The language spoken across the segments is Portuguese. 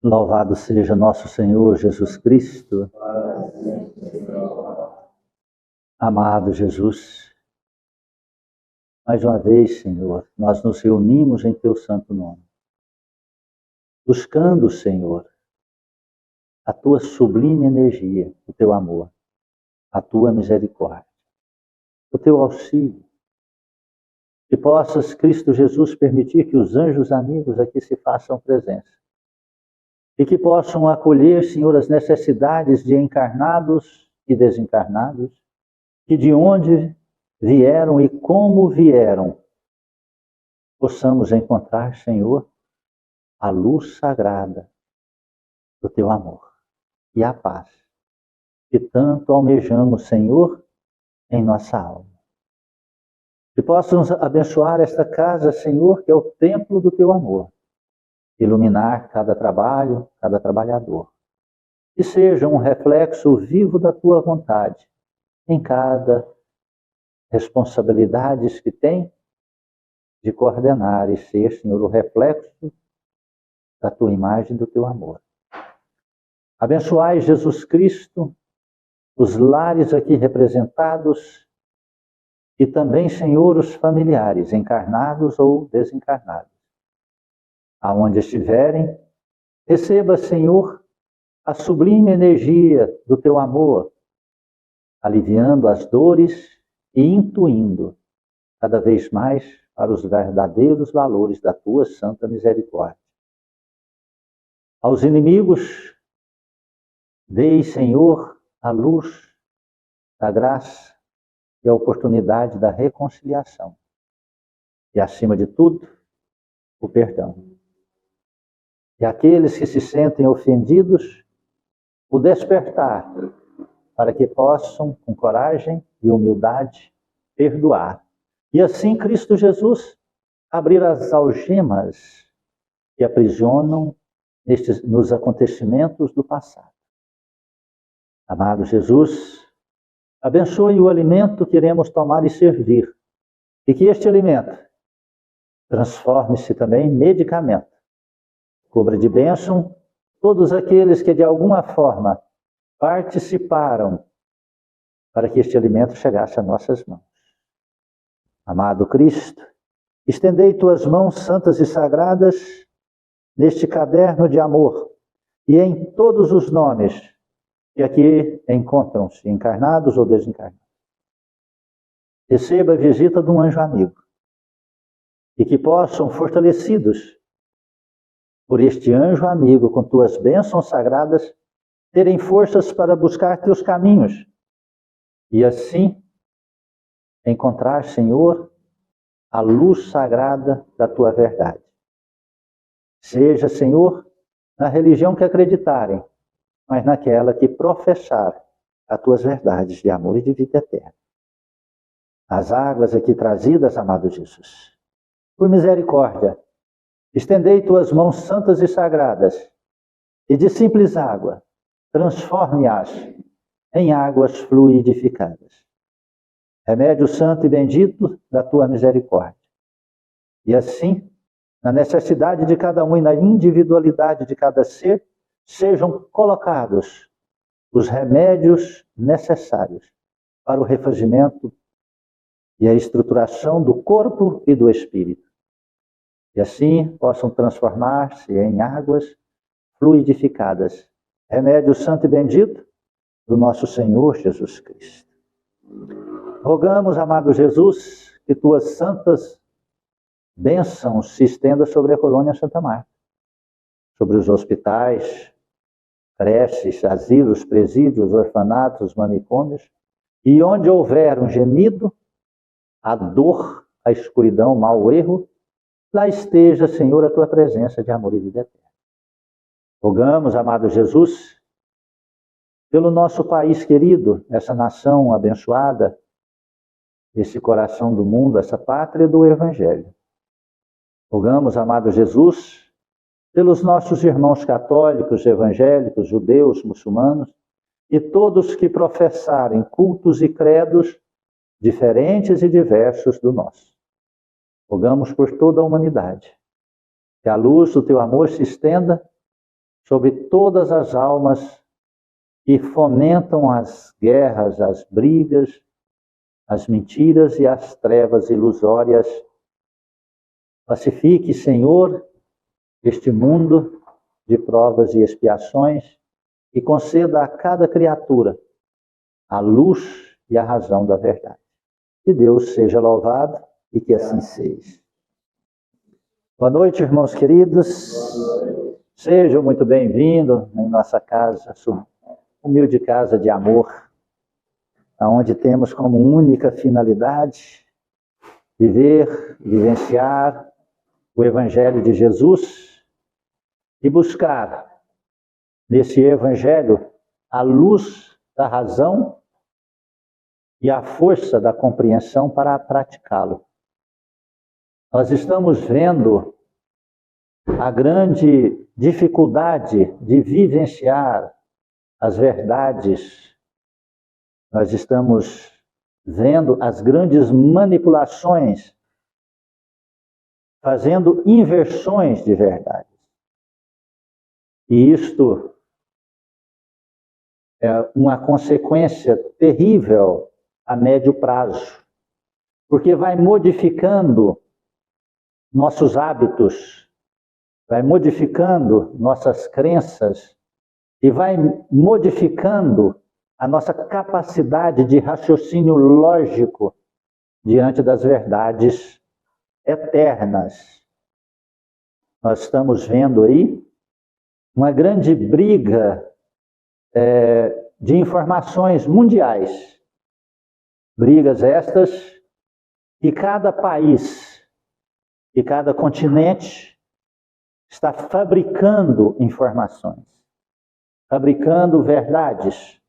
Louvado seja nosso Senhor Jesus Cristo. Amado Jesus, mais uma vez, Senhor, nós nos reunimos em Teu santo nome, buscando, Senhor, a Tua sublime energia, o Teu amor, a Tua misericórdia, o Teu auxílio. Que possas, Cristo Jesus, permitir que os anjos amigos aqui se façam presença e que possam acolher, Senhor, as necessidades de encarnados e desencarnados, que de onde vieram e como vieram, possamos encontrar, Senhor, a luz sagrada do Teu amor e a paz que tanto almejamos, Senhor, em nossa alma. Que possamos abençoar esta casa, Senhor, que é o templo do Teu amor, iluminar cada trabalho, cada trabalhador, que seja um reflexo vivo da Tua vontade em cada responsabilidades que tem de coordenar e ser, Senhor, o reflexo da Tua imagem e do Teu amor. Abençoai, Jesus Cristo, os lares aqui representados e também, Senhor, os familiares, encarnados ou desencarnados. Aonde estiverem, receba, Senhor, a sublime energia do Teu amor, aliviando as dores e intuindo cada vez mais para os verdadeiros valores da Tua santa misericórdia. Aos inimigos, dei, Senhor, a luz da graça e a oportunidade da reconciliação. E, acima de tudo, o perdão. E aqueles que se sentem ofendidos, o despertar, para que possam, com coragem e humildade, perdoar. E assim, Cristo Jesus, abrir as algemas que aprisionam nos acontecimentos do passado. Amado Jesus, abençoe o alimento que iremos tomar e servir, e que este alimento transforme-se também em medicamento. Cubra de bênção todos aqueles que de alguma forma participaram para que este alimento chegasse a nossas mãos. Amado Cristo, estendei Tuas mãos santas e sagradas neste caderno de amor e em todos os nomes que aqui encontram-se, encarnados ou desencarnados. Receba a visita de um anjo amigo e que possam, fortalecidos por este anjo amigo, com Tuas bênçãos sagradas, terem forças para buscar Teus caminhos e assim encontrar, Senhor, a luz sagrada da Tua verdade. Seja, Senhor, na religião que acreditarem, mas naquela que professar as Tuas verdades de amor e de vida eterna. As águas aqui trazidas, amado Jesus, por misericórdia, estendei Tuas mãos santas e sagradas, e de simples água, transforme-as em águas fluidificadas. Remédio santo e bendito da Tua misericórdia. E assim, na necessidade de cada um e na individualidade de cada ser, sejam colocados os remédios necessários para o refazimento e a estruturação do corpo e do espírito. E assim possam transformar-se em águas fluidificadas. Remédio santo e bendito do nosso Senhor Jesus Cristo. Rogamos, amado Jesus, que Tuas santas bênçãos se estendam sobre a colônia Santa Marta, sobre os hospitais, creches, asilos, presídios, orfanatos, manicômios, e onde houver um gemido, a dor, a escuridão, o mau erro, lá esteja, Senhor, a Tua presença de amor e vida eterna. Rogamos, amado Jesus, pelo nosso país querido, essa nação abençoada, esse coração do mundo, essa pátria do Evangelho. Rogamos, amado Jesus, pelos nossos irmãos católicos, evangélicos, judeus, muçulmanos, e todos que professarem cultos e credos diferentes e diversos do nosso. Rogamos por toda a humanidade, que a luz do Teu amor se estenda sobre todas as almas que fomentam as guerras, as brigas, as mentiras e as trevas ilusórias. Pacifique, Senhor, este mundo de provas e expiações e conceda a cada criatura a luz e a razão da verdade. Que Deus seja louvado e que assim seja. Boa noite, irmãos queridos. Sejam muito bem-vindos em nossa casa, humilde casa de amor, onde temos como única finalidade vivenciar o Evangelho de Jesus e buscar nesse Evangelho a luz da razão e a força da compreensão para praticá-lo. Nós estamos vendo a grande dificuldade de vivenciar as verdades. Nós estamos vendo as grandes manipulações, fazendo inversões de verdade. E isto é uma consequência terrível a médio prazo, porque vai modificando nossos hábitos, vai modificando nossas crenças e vai modificando a nossa capacidade de raciocínio lógico diante das verdades eternas. Nós estamos vendo aí uma grande briga de informações mundiais. Brigas estas que cada país e cada continente está fabricando informações, fabricando verdades.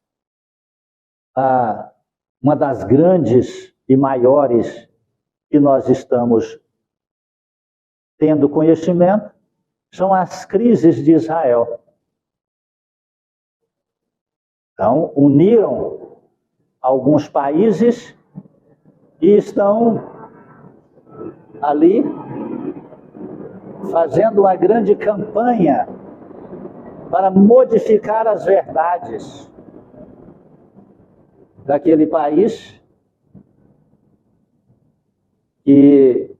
Uma das grandes e maiores que nós estamos tendo conhecimento são as crises de Israel. Então, uniram alguns países e estão ali fazendo uma grande campanha para modificar as verdades daquele país que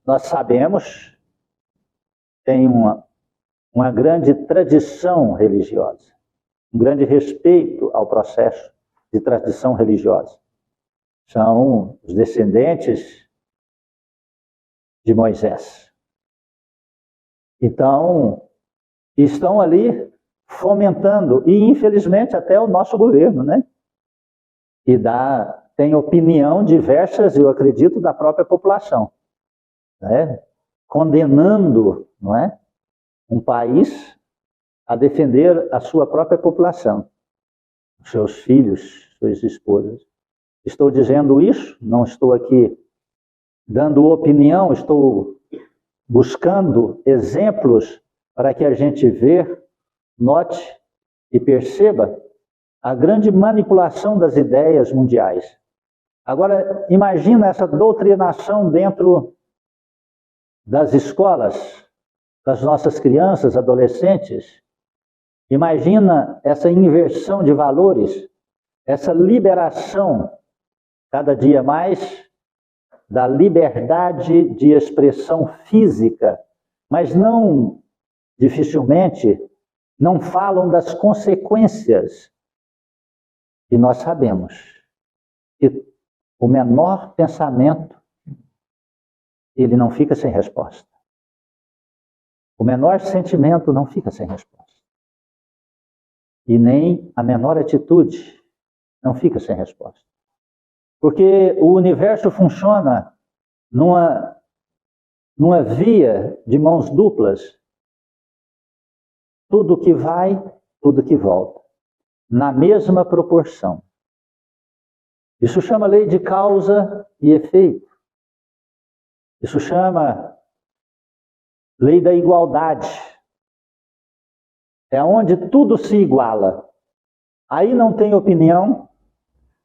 nós sabemos tem uma grande tradição religiosa, um grande respeito ao processo de tradição religiosa. São os descendentes de Moisés. Então, estão ali fomentando, e infelizmente até o nosso governo, né? E tem opinião diversas, eu acredito, da própria população, né? Condenando, não é, um país a defender a sua própria população, seus filhos, suas esposas. Estou dizendo isso, não estou aqui dando opinião, estou buscando exemplos para que a gente note e perceba a grande manipulação das ideias mundiais. Agora, imagina essa doutrinação dentro das escolas, das nossas crianças, adolescentes. Imagina essa inversão de valores, essa liberação, cada dia mais, da liberdade de expressão física, mas dificilmente, não falam das consequências. E nós sabemos que o menor pensamento, ele não fica sem resposta. O menor sentimento não fica sem resposta. E nem a menor atitude não fica sem resposta. Porque o universo funciona numa via de mãos duplas. Tudo que vai, tudo que volta. Na mesma proporção. Isso chama lei de causa e efeito. Isso chama lei da igualdade. É onde tudo se iguala. Aí não tem opinião,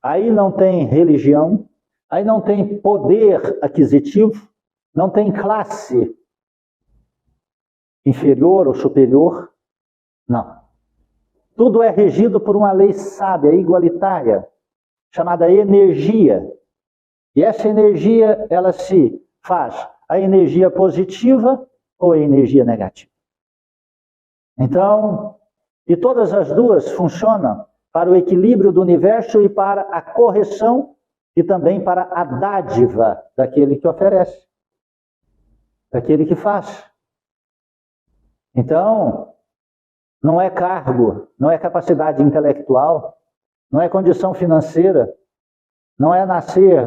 aí não tem religião, aí não tem poder aquisitivo, não tem classe inferior ou superior, Não. Tudo é regido por uma lei sábia, igualitária, chamada energia. E essa energia, ela se faz a energia positiva ou a energia negativa. Então, e todas as duas funcionam para o equilíbrio do universo e para a correção e também para a dádiva daquele que oferece, daquele que faz. Então, não é cargo, não é capacidade intelectual, não é condição financeira, não é nascer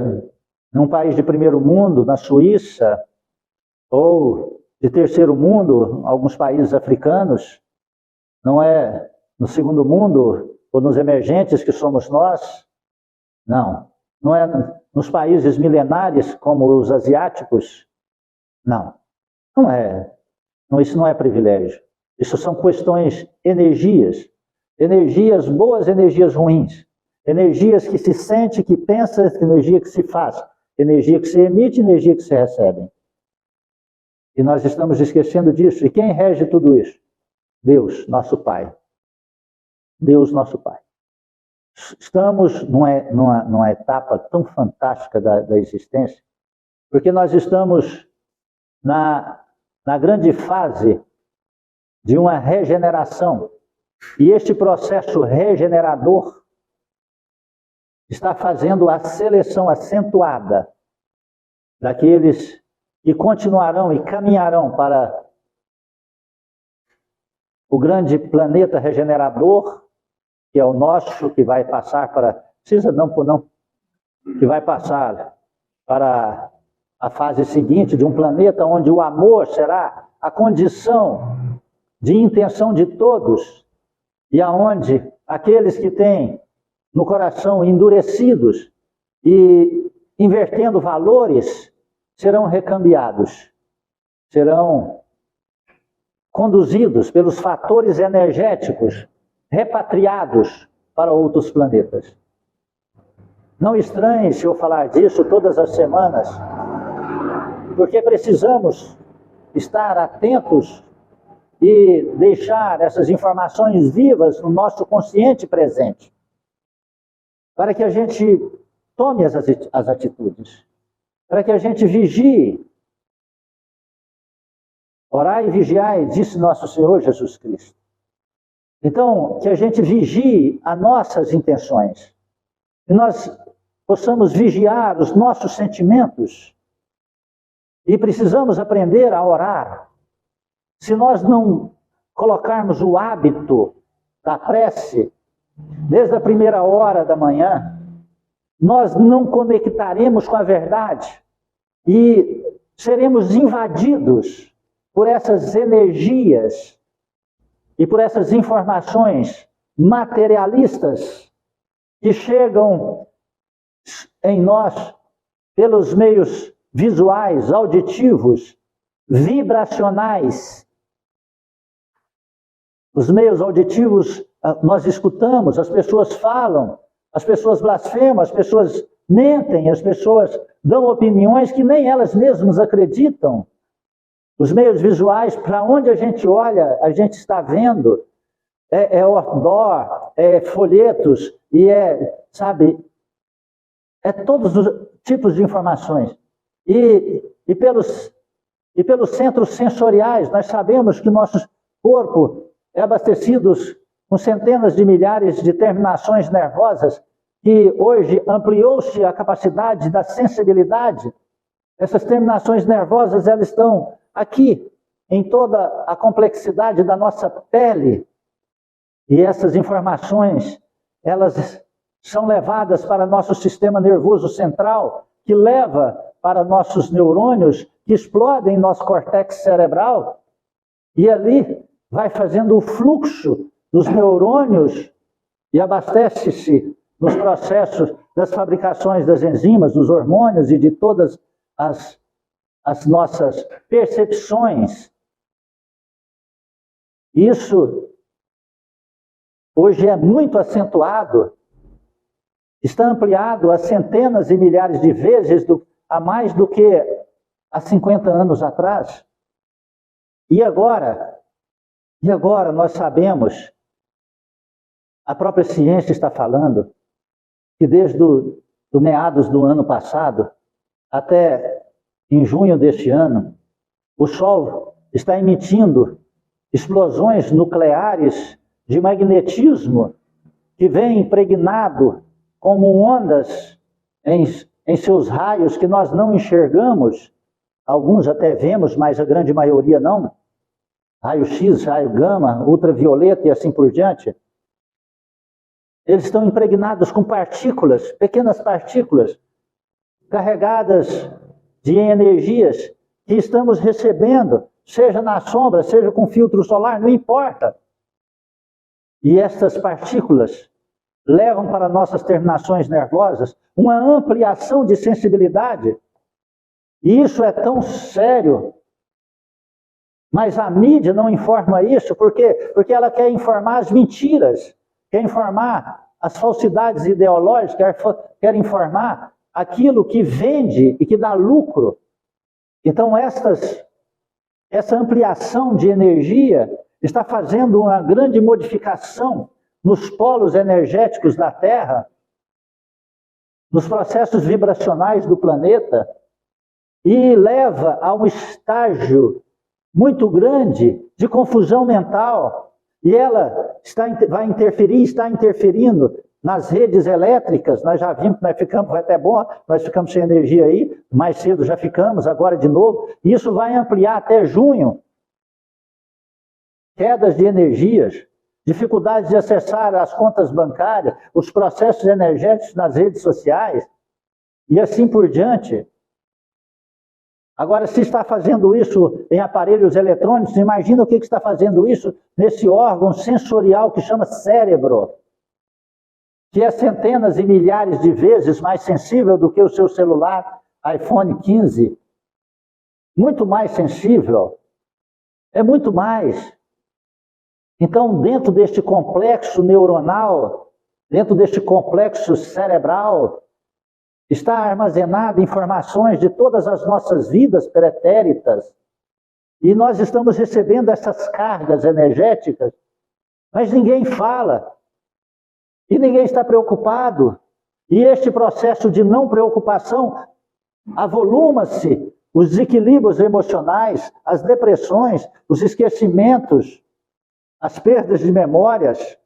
num país de primeiro mundo, na Suíça, ou de terceiro mundo, alguns países africanos, não é no segundo mundo ou nos emergentes que somos nós, não é nos países milenares como os asiáticos, não é. Isso não é privilégio. Isso são questões, energias boas, energias ruins, energias que se sente, que pensa, energia que se faz, energia que se emite, energia que se recebe. E nós estamos esquecendo disso. E quem rege tudo isso? Deus, nosso Pai. Deus, nosso Pai. Estamos numa etapa tão fantástica da existência, porque nós estamos na grande fase de uma regeneração. E este processo regenerador está fazendo a seleção acentuada daqueles que continuarão e caminharão para o grande planeta regenerador, que é o nosso, que vai passar para... que vai passar para a fase seguinte de um planeta onde o amor será a condição de intenção de todos, e aonde aqueles que têm no coração endurecidos e invertendo valores serão recambiados, serão conduzidos pelos fatores energéticos, repatriados para outros planetas. Não estranhe se eu falar disso todas as semanas, porque precisamos estar atentos e deixar essas informações vivas no nosso consciente presente, para que a gente tome as atitudes, para que a gente vigie. Orai e vigiai, disse nosso Senhor Jesus Cristo. Então, que a gente vigie as nossas intenções, que nós possamos vigiar os nossos sentimentos, e precisamos aprender a orar. Se nós não colocarmos o hábito da prece, desde a primeira hora da manhã, nós não conectaremos com a verdade e seremos invadidos por essas energias e por essas informações materialistas que chegam em nós pelos meios visuais, auditivos, vibracionais. Os meios auditivos nós escutamos, as pessoas falam, as pessoas blasfemam, as pessoas mentem, as pessoas dão opiniões que nem elas mesmas acreditam. Os meios visuais, para onde a gente olha, a gente está vendo, outdoor, folhetos, e todos os tipos de informações. E pelos centros sensoriais, nós sabemos que o nosso corpo é abastecido com centenas de milhares de terminações nervosas, que hoje ampliou-se a capacidade da sensibilidade. Essas terminações nervosas, elas estão aqui, em toda a complexidade da nossa pele. E essas informações, elas são levadas para nosso sistema nervoso central, que leva para nossos neurônios, que explodem nosso córtex cerebral, e ali vai fazendo o fluxo dos neurônios e abastece-se nos processos das fabricações das enzimas, dos hormônios e de todas as nossas percepções. Isso hoje é muito acentuado, está ampliado a centenas e milhares de vezes a mais do que há 50 anos atrás. E agora, E agora nós sabemos, a própria ciência está falando, que desde do meados do ano passado até em junho deste ano, o Sol está emitindo explosões nucleares de magnetismo que vem impregnado como ondas em seus raios que nós não enxergamos, alguns até vemos, mas a grande maioria não, raio X, raio gama, ultravioleta e assim por diante. Eles estão impregnados com partículas, pequenas partículas, carregadas de energias que estamos recebendo, seja na sombra, seja com filtro solar, não importa. E estas partículas levam para nossas terminações nervosas uma ampliação de sensibilidade. E isso é tão sério. Mas a mídia não informa isso, por quê? Porque ela quer informar as mentiras, quer informar as falsidades ideológicas, quer informar aquilo que vende e que dá lucro. Então essa ampliação de energia está fazendo uma grande modificação nos polos energéticos da Terra, nos processos vibracionais do planeta, e leva a um estágio muito grande de confusão mental. E ela vai interferir, está interferindo nas redes elétricas. Nós já vimos, nós ficamos, foi até bom, nós ficamos sem energia aí, mais cedo já ficamos, agora de novo. E isso vai ampliar até junho. Quedas de energias, dificuldades de acessar as contas bancárias, os processos energéticos nas redes sociais, e assim por diante. Agora, se está fazendo isso em aparelhos eletrônicos, imagina o que está fazendo isso nesse órgão sensorial que chama cérebro, que é centenas e milhares de vezes mais sensível do que o seu celular iPhone 15. Muito mais sensível. É muito mais. Então, dentro deste complexo neuronal, dentro deste complexo cerebral, está armazenada informações de todas as nossas vidas pretéritas. E nós estamos recebendo essas cargas energéticas, mas ninguém fala. E ninguém está preocupado. E este processo de não preocupação avoluma-se os desequilíbrios emocionais, as depressões, os esquecimentos, as perdas de memórias,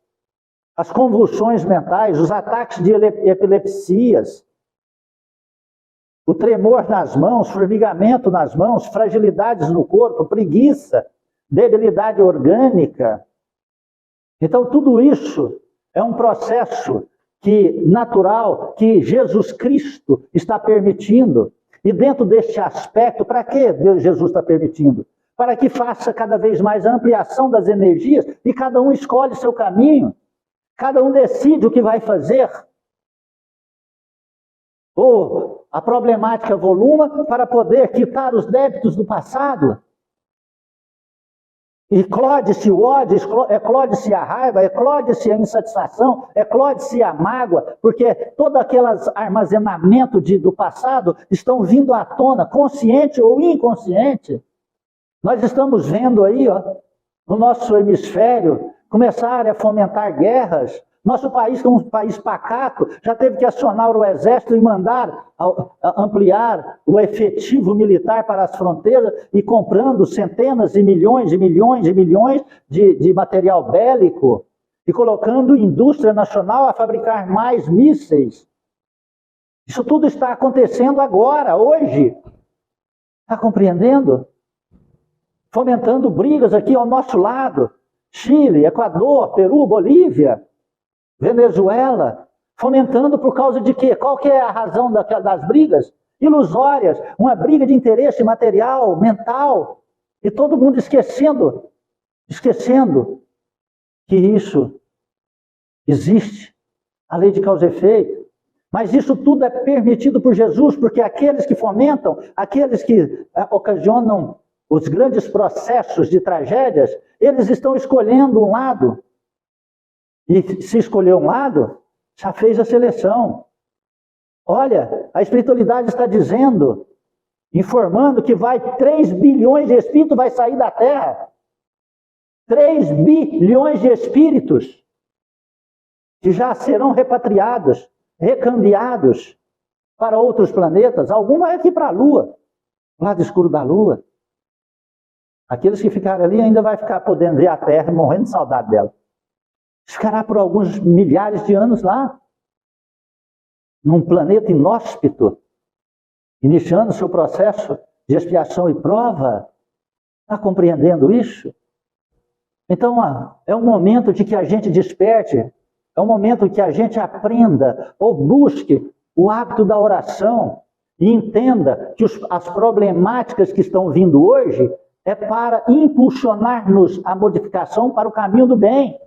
as convulsões mentais, os ataques de epilepsias, o tremor nas mãos, formigamento nas mãos, fragilidades no corpo, preguiça, debilidade orgânica. Então, tudo isso é um processo natural que Jesus Cristo está permitindo. E dentro deste aspecto, para que Jesus está permitindo? Para que faça cada vez mais a ampliação das energias e cada um escolhe seu caminho. Cada um decide o que vai fazer. Ou a problemática voluma para poder quitar os débitos do passado. Eclode-se o ódio, eclode-se a raiva, eclode-se a insatisfação, eclode-se a mágoa, porque todo aquele armazenamento do passado estão vindo à tona, consciente ou inconsciente. Nós estamos vendo aí, no nosso hemisfério, começarem a fomentar guerras. Nosso país, que é um país pacato, já teve que acionar o exército e mandar ampliar o efetivo militar para as fronteiras e comprando centenas de milhões e milhões e milhões de material bélico e colocando indústria nacional a fabricar mais mísseis. Isso tudo está acontecendo agora, hoje. Está compreendendo? Fomentando brigas aqui ao nosso lado. Chile, Equador, Peru, Bolívia, Venezuela, fomentando por causa de quê? Qual que é a razão das brigas? Ilusórias, uma briga de interesse material, mental, e todo mundo esquecendo que isso existe, a lei de causa e efeito. Mas isso tudo é permitido por Jesus, porque aqueles que fomentam, aqueles que ocasionam os grandes processos de tragédias, eles estão escolhendo um lado. E se escolher um lado, já fez a seleção. Olha, a espiritualidade está dizendo, informando que 3 bilhões de espíritos vai sair da Terra. 3 bilhões de espíritos que já serão repatriados, recambiados para outros planetas. Algum vai aqui para a Lua, lado escuro da Lua. Aqueles que ficarem ali ainda vai ficar podendo ver a Terra, morrendo de saudade dela. Ficará por alguns milhares de anos lá, num planeta inóspito, iniciando seu processo de expiação e prova. Está compreendendo isso? Então, é um momento de que a gente desperte, é um momento que a gente aprenda ou busque o hábito da oração e entenda que as problemáticas que estão vindo hoje é para impulsionar-nos a modificação para o caminho do bem.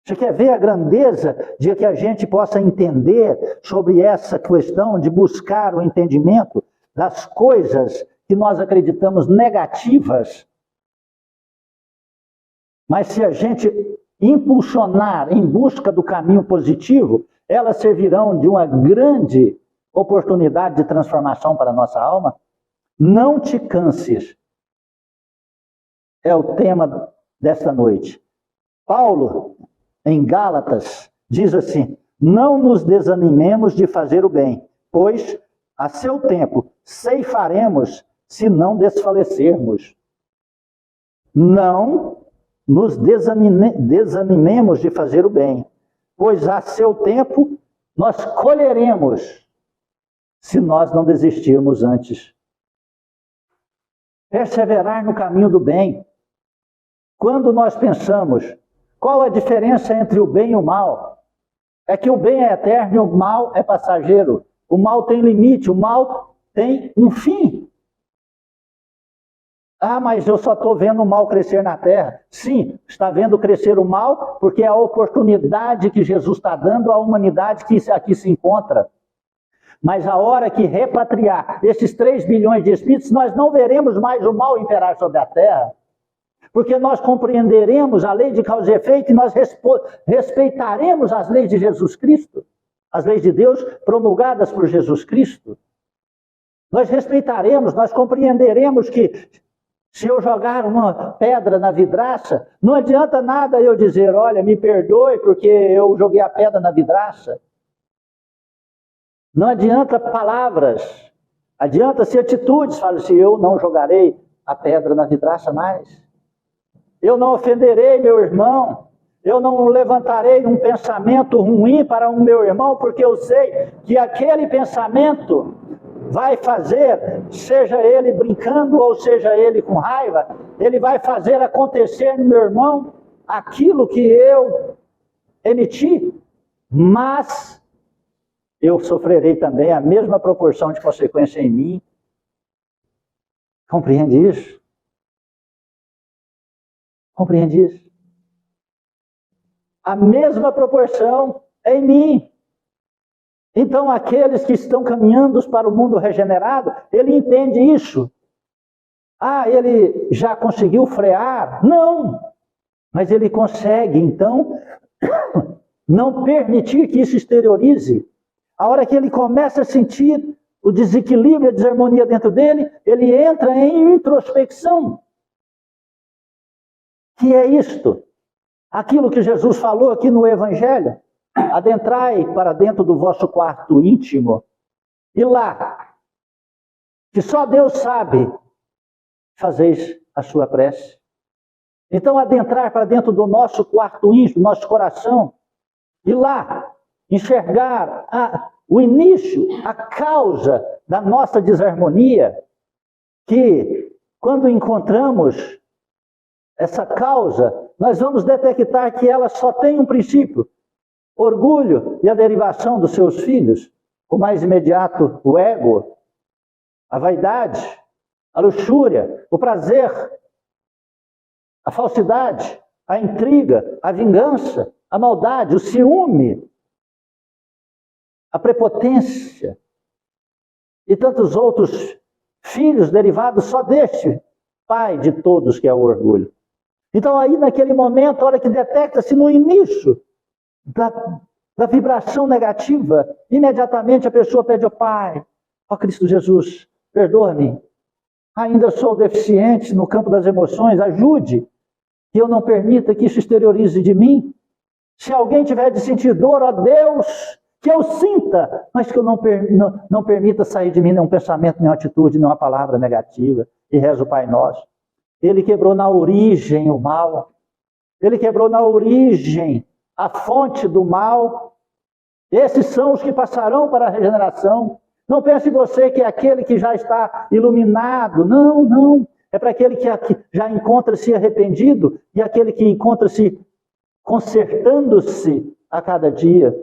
Você quer ver a grandeza de que a gente possa entender sobre essa questão de buscar o entendimento das coisas que nós acreditamos negativas? Mas se a gente impulsionar em busca do caminho positivo, elas servirão de uma grande oportunidade de transformação para a nossa alma. Não te canses. É o tema desta noite. Paulo, em Gálatas, diz assim: não nos desanimemos de fazer o bem, pois a seu tempo ceifaremos se não desfalecermos. Não nos desanimemos de fazer o bem, pois a seu tempo nós colheremos se nós não desistirmos antes. Perseverar no caminho do bem. Quando nós pensamos, qual a diferença entre o bem e o mal? É que o bem é eterno e o mal é passageiro. O mal tem limite, o mal tem um fim. Ah, mas eu só estou vendo o mal crescer na terra. Sim, está vendo crescer o mal porque é a oportunidade que Jesus está dando à humanidade que aqui se encontra. Mas a hora que repatriar esses 3 bilhões de espíritos, nós não veremos mais o mal imperar sobre a terra. Porque nós compreenderemos a lei de causa e efeito e nós respeitaremos as leis de Jesus Cristo, as leis de Deus promulgadas por Jesus Cristo. Nós respeitaremos, nós compreenderemos que se eu jogar uma pedra na vidraça, não adianta nada eu dizer, olha, me perdoe porque eu joguei a pedra na vidraça. Não adianta palavras, adianta-se atitudes. Fala assim, eu não jogarei a pedra na vidraça mais. Eu não ofenderei meu irmão. Eu não levantarei um pensamento ruim para o meu irmão, porque eu sei que aquele pensamento vai fazer, seja ele brincando ou seja ele com raiva, ele vai fazer acontecer no meu irmão aquilo que eu emiti, mas eu sofrerei também a mesma proporção de consequência em mim. Compreende isso? Compreende isso? A mesma proporção em mim. Então, aqueles que estão caminhando para o mundo regenerado, ele entende isso. Ah, ele já conseguiu frear? Não. Mas ele consegue, então, não permitir que isso exteriorize. A hora que ele começa a sentir o desequilíbrio, a desarmonia dentro dele, ele entra em introspecção. Que é isto? Aquilo que Jesus falou aqui no Evangelho. Adentrai para dentro do vosso quarto íntimo e lá, que só Deus sabe, fazeis a sua prece. Então, adentrar para dentro do nosso quarto íntimo, do nosso coração, e lá, enxergar o início, a causa da nossa desarmonia, que quando encontramos essa causa, nós vamos detectar que ela só tem um princípio: orgulho e a derivação dos seus filhos, o mais imediato, o ego, a vaidade, a luxúria, o prazer, a falsidade, a intriga, a vingança, a maldade, o ciúme, a prepotência e tantos outros filhos derivados só deste pai de todos, que é o orgulho. Então aí naquele momento, a hora que detecta-se no início da vibração negativa, imediatamente a pessoa pede ao Pai: ó Cristo Jesus, perdoa-me, ainda sou deficiente no campo das emoções, ajude. que eu não permita que isso exteriorize de mim. Se alguém tiver de sentir dor, ó Deus, que eu sinta, mas que eu não permita sair de mim nenhum pensamento, nenhuma atitude, nenhuma palavra negativa. E reza o Pai Nosso. Ele quebrou na origem o mal. Ele quebrou na origem a fonte do mal. Esses são os que passarão para a regeneração. Não pense você que é aquele que já está iluminado. Não, não. É para aquele que já encontra-se arrependido e aquele que encontra-se consertando-se a cada dia.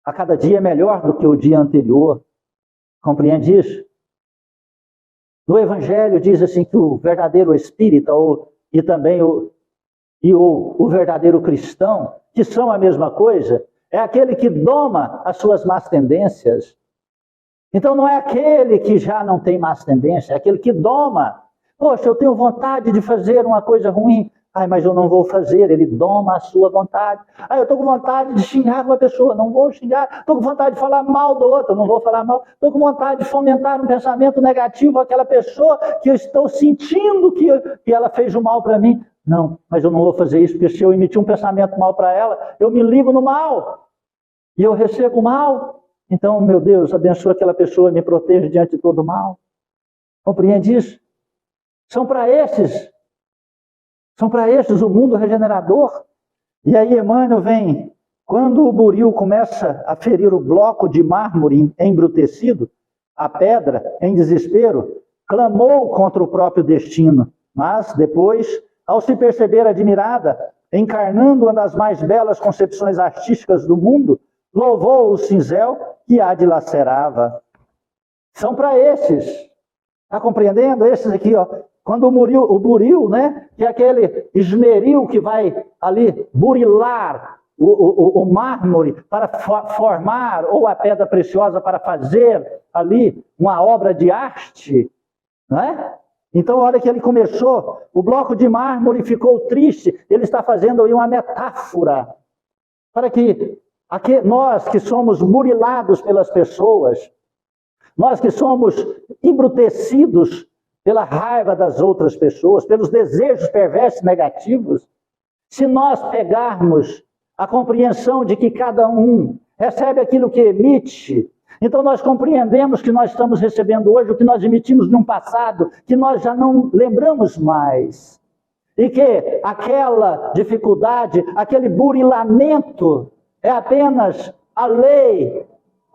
A cada dia é melhor do que o dia anterior. Compreende isso? No Evangelho diz assim que o verdadeiro espírita e também o verdadeiro cristão, que são a mesma coisa, é aquele que doma as suas más tendências. Então não é aquele que já não tem más tendência, é aquele que doma. Poxa, eu tenho vontade de fazer uma coisa ruim. Ai, mas eu não vou fazer. Ele doma a sua vontade. Ah, eu estou com vontade de xingar uma pessoa. Não vou xingar. Estou com vontade de falar mal do outro. Não vou falar mal. Estou com vontade de fomentar um pensamento negativo àquela pessoa que eu estou sentindo que ela fez o mal para mim. Não, mas eu não vou fazer isso, porque se eu emitir um pensamento mal para ela, eu me ligo no mal. E eu recebo o mal. Então, meu Deus, abençoa aquela pessoa e me proteja diante de todo mal. Compreende isso? São para esses o mundo regenerador. E aí Emmanuel vem, quando o buril começa a ferir o bloco de mármore embrutecido, a pedra, em desespero, clamou contra o próprio destino, mas depois, ao se perceber admirada, encarnando uma das mais belas concepções artísticas do mundo, louvou o cinzel que a dilacerava. São para esses, está compreendendo? Esses aqui, ó. Quando o buril, né, que é aquele esmeril que vai ali burilar o mármore para formar, ou a pedra preciosa para fazer ali uma obra de arte, né? Então, a hora que ele começou, o bloco de mármore ficou triste. Ele está fazendo aí uma metáfora para que nós que somos burilados pelas pessoas, nós que somos embrutecidos pela raiva das outras pessoas, pelos desejos perversos negativos, se nós pegarmos a compreensão de que cada um recebe aquilo que emite, então nós compreendemos que nós estamos recebendo hoje o que nós emitimos num passado, que nós já não lembramos mais. E que aquela dificuldade, aquele burilamento, é apenas a lei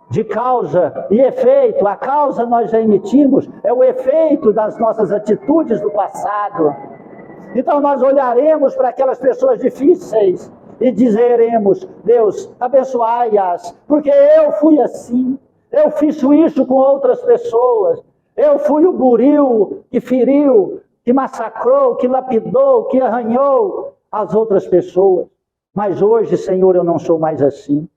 de causa e efeito. A causa nós já emitimos, é o efeito das nossas atitudes do passado. Então nós olharemos para aquelas pessoas difíceis e dizeremos: Deus, abençoai-as, porque eu fui assim, eu fiz isso com outras pessoas, eu fui o buril que feriu, que massacrou, que lapidou, que arranhou as outras pessoas. Mas hoje, Senhor, eu não sou mais assim.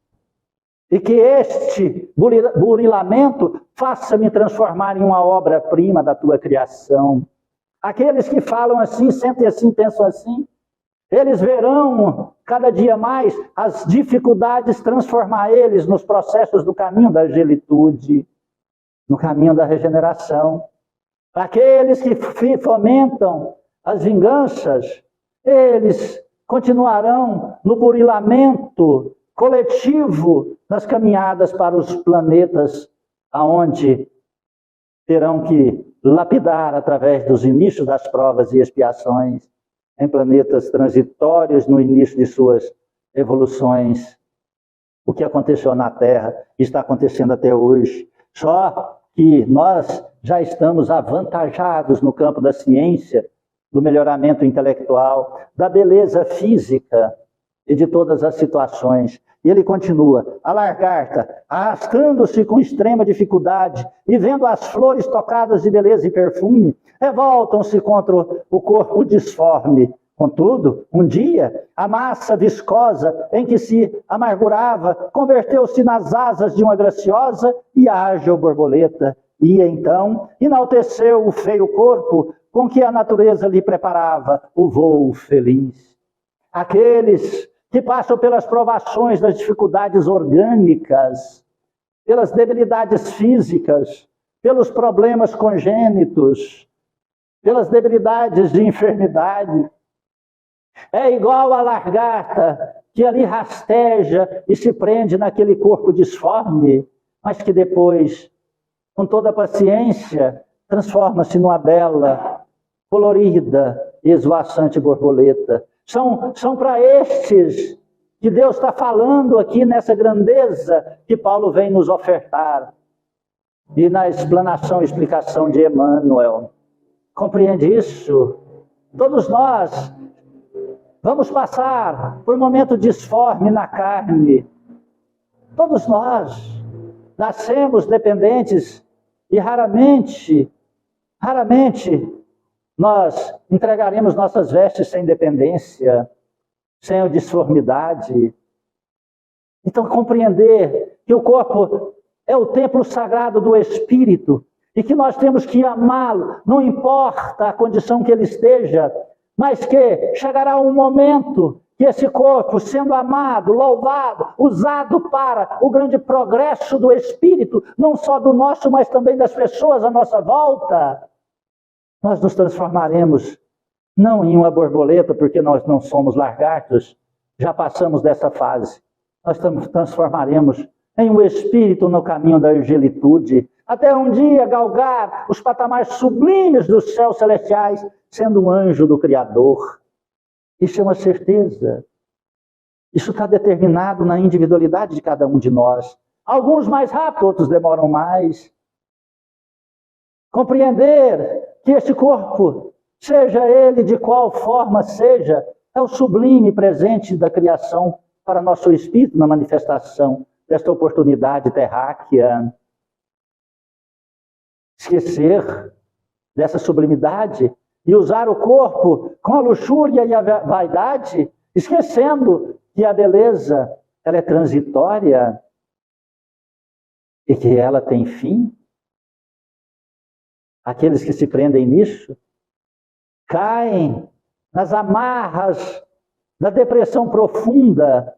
E que este burilamento faça-me transformar em uma obra-prima da tua criação. Aqueles que falam assim, sentem assim, pensam assim, eles verão cada dia mais as dificuldades transformar eles nos processos do caminho da angelitude, no caminho da regeneração. Aqueles que fomentam as vinganças, eles continuarão no burilamento coletivo nas caminhadas para os planetas aonde terão que lapidar através dos inícios das provas e expiações em planetas transitórios no início de suas evoluções. O que aconteceu na Terra está acontecendo até hoje. Só que nós já estamos avantajados no campo da ciência, do melhoramento intelectual, da beleza física e de todas as situações. E ele continua: a lagarta, arrastando-se com extrema dificuldade e vendo as flores tocadas de beleza e perfume, revoltam-se contra o corpo disforme. Contudo, um dia, a massa viscosa em que se amargurava converteu-se nas asas de uma graciosa e ágil borboleta. E então enalteceu o feio corpo com que a natureza lhe preparava o voo feliz. Aqueles que passam pelas provações das dificuldades orgânicas, pelas debilidades físicas, pelos problemas congênitos, pelas debilidades de enfermidade, É igual a lagarta que ali rasteja e se prende naquele corpo disforme, mas que depois, com toda a paciência, transforma-se numa bela, colorida e esvoaçante borboleta. São para estes que Deus está falando aqui nessa grandeza que Paulo vem nos ofertar. E na explanação e explicação de Emmanuel. Compreende isso? Todos nós vamos passar por um momento disforme na carne. Todos nós nascemos dependentes e raramente nós entregaremos nossas vestes sem dependência, sem a disformidade. Então, compreender que o corpo é o templo sagrado do Espírito e que nós temos que amá-lo, não importa a condição que ele esteja, mas que chegará um momento que esse corpo, sendo amado, louvado, usado para o grande progresso do Espírito, não só do nosso, mas também das pessoas à nossa volta, nós nos transformaremos não em uma borboleta, porque nós não somos lagartos, já passamos dessa fase. Nós transformaremos em um espírito no caminho da angelitude, até um dia galgar os patamares sublimes dos céus celestiais, sendo um anjo do Criador. Isso é uma certeza. Isso está determinado na individualidade de cada um de nós. Alguns mais rápido, outros demoram mais. Compreender que este corpo, seja ele de qual forma seja, é o sublime presente da criação para nosso espírito na manifestação desta oportunidade terráquea. Esquecer dessa sublimidade e usar o corpo com a luxúria e a vaidade, esquecendo que a beleza ela é transitória e que ela tem fim. Aqueles que se prendem nisso caem nas amarras da depressão profunda,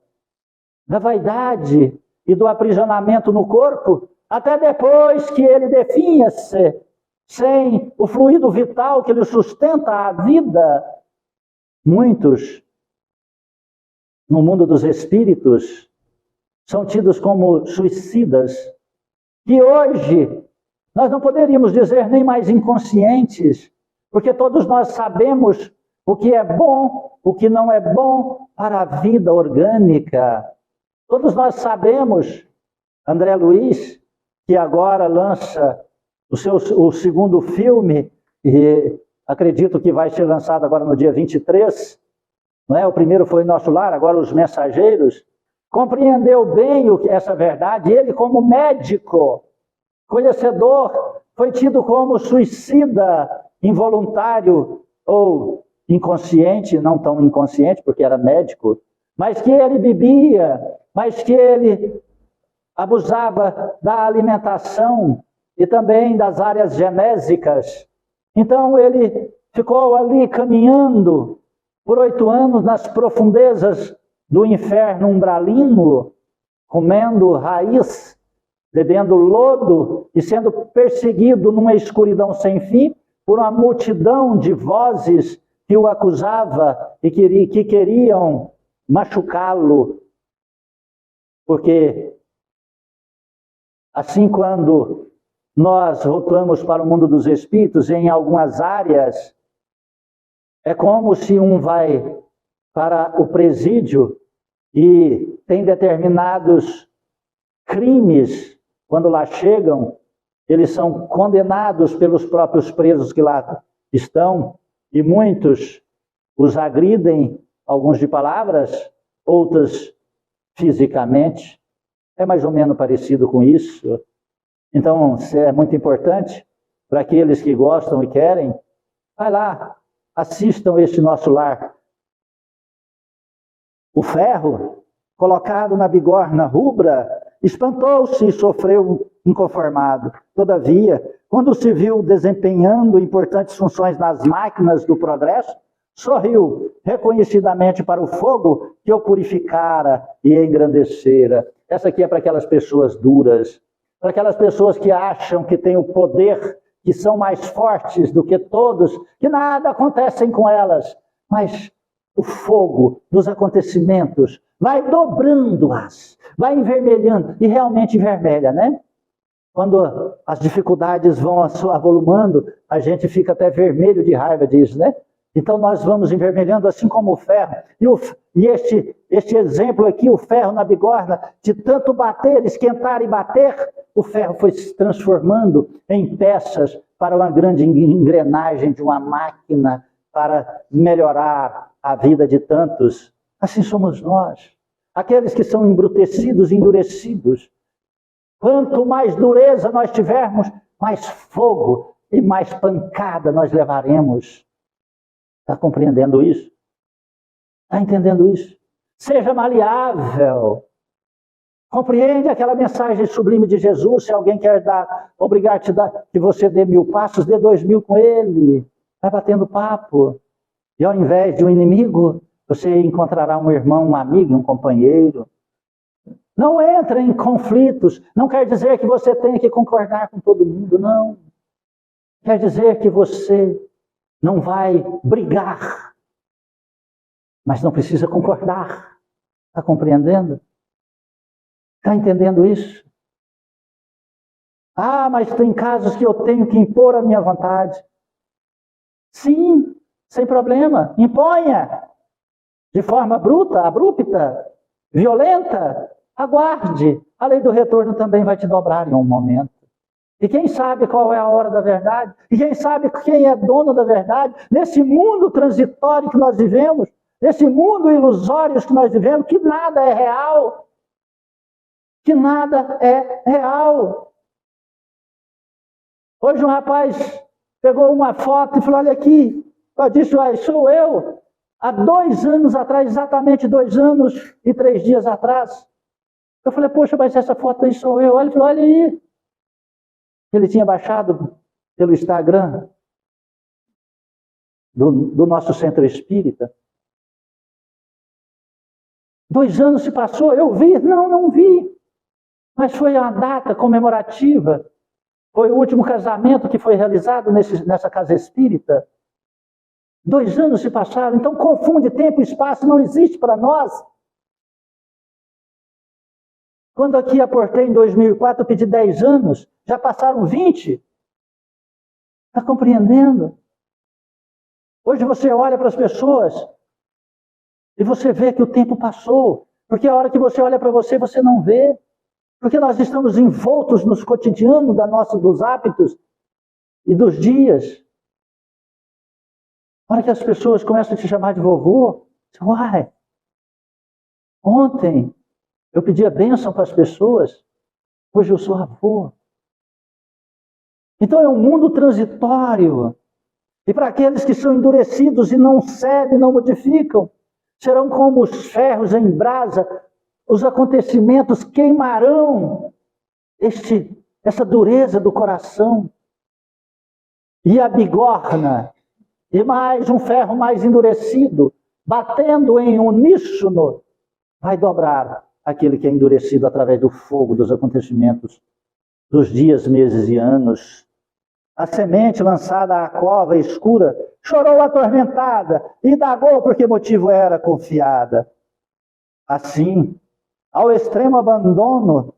da vaidade e do aprisionamento no corpo, até depois que ele definha-se, sem o fluido vital que lhe sustenta a vida. Muitos, no mundo dos espíritos, são tidos como suicidas, que hoje nós não poderíamos dizer nem mais inconscientes, porque todos nós sabemos o que é bom, o que não é bom para a vida orgânica. Todos nós sabemos, André Luiz, que agora lança o segundo filme, e acredito que vai ser lançado agora no dia 23, não é? O primeiro foi Nosso Lar, agora Os Mensageiros, compreendeu bem essa verdade. Ele, como médico, conhecedor, foi tido como suicida involuntário ou inconsciente, não tão inconsciente, porque era médico, mas que ele bebia, mas que ele abusava da alimentação e também das áreas genésicas. Então ele ficou ali caminhando por 8 anos nas profundezas do inferno umbralino, comendo raiz, bebendo lodo e sendo perseguido numa escuridão sem fim por uma multidão de vozes que o acusava e que queriam machucá-lo. Porque assim, quando nós voltamos para o mundo dos espíritos, em algumas áreas, é como se um vai para o presídio e tem determinados crimes. Quando lá chegam, eles são condenados pelos próprios presos que lá estão, e muitos os agridem, alguns de palavras, outros fisicamente. É mais ou menos parecido com isso. Então, é muito importante para aqueles que gostam e querem, vai lá, assistam este Nosso Lar. O ferro, colocado na bigorna rubra, espantou-se e sofreu inconformado. Todavia, quando se viu desempenhando importantes funções nas máquinas do progresso, sorriu reconhecidamente para o fogo que o purificara e engrandecera. Essa aqui é para aquelas pessoas duras, para aquelas pessoas que acham que têm o poder, que são mais fortes do que todos, que nada acontece com elas. Mas o fogo dos acontecimentos, vai dobrando-as, vai envermelhando, e realmente envermelha, né? Quando as dificuldades vão avolumando, a gente fica até vermelho de raiva disso, né? Então nós vamos envermelhando assim como o ferro. E este exemplo aqui, o ferro na bigorna, de tanto bater, esquentar e bater, o ferro foi se transformando em peças para uma grande engrenagem de uma máquina para melhorar a vida de tantos. Assim somos nós. Aqueles que são embrutecidos, endurecidos. Quanto mais dureza nós tivermos, mais fogo e mais pancada nós levaremos. Está compreendendo isso? Está entendendo isso? Seja maleável. Compreende aquela mensagem sublime de Jesus? Se alguém quer obrigar-te que você dê 1000 passos, dê 2000 com ele. Vai batendo papo. E ao invés de um inimigo, você encontrará um irmão, um amigo, um companheiro. Não entra em conflitos. Não quer dizer que você tenha que concordar com todo mundo, não. Quer dizer que você não vai brigar, mas não precisa concordar. Está compreendendo? Está entendendo isso? Ah, mas tem casos que eu tenho que impor a minha vontade. Sim, sem problema. Imponha. De forma bruta, abrupta, violenta. Aguarde. A lei do retorno também vai te dobrar em um momento. E quem sabe qual é a hora da verdade? E quem sabe quem é dono da verdade? Nesse mundo transitório que nós vivemos, nesse mundo ilusório que nós vivemos, que nada é real. Que nada é real. Hoje um rapaz pegou uma foto e falou, olha aqui, eu disse, sou eu. Há 2 anos atrás, exatamente 2 anos e 3 dias atrás. Eu falei, poxa, mas essa foto aí sou eu. Ele falou, olha aí. Ele tinha baixado pelo Instagram do nosso centro espírita. 2 anos se passou, eu vi? Não vi. Mas foi uma data comemorativa. Foi o último casamento que foi realizado nessa casa espírita. 2 anos se passaram, então confunde tempo e espaço, não existe para nós. Quando aqui aportei em 2004, eu pedi 10 anos, já passaram 20. Está compreendendo? Hoje você olha para as pessoas e você vê que o tempo passou. Porque a hora que você olha para você, você não vê. Porque nós estamos envoltos nos cotidianos dos hábitos e dos dias. A hora que as pessoas começam a te chamar de vovô, você, uai, ontem eu pedi a bênção para as pessoas, hoje eu sou avô. Então é um mundo transitório. E para aqueles que são endurecidos e não cedem, não modificam, serão como os ferros em brasa, os acontecimentos queimarão essa dureza do coração. E a bigorna, e mais um ferro mais endurecido, batendo em uníssono, vai dobrar aquele que é endurecido através do fogo dos acontecimentos dos dias, meses e anos. A semente lançada à cova escura chorou atormentada, indagou por que motivo era confiada. Assim, ao extremo abandono,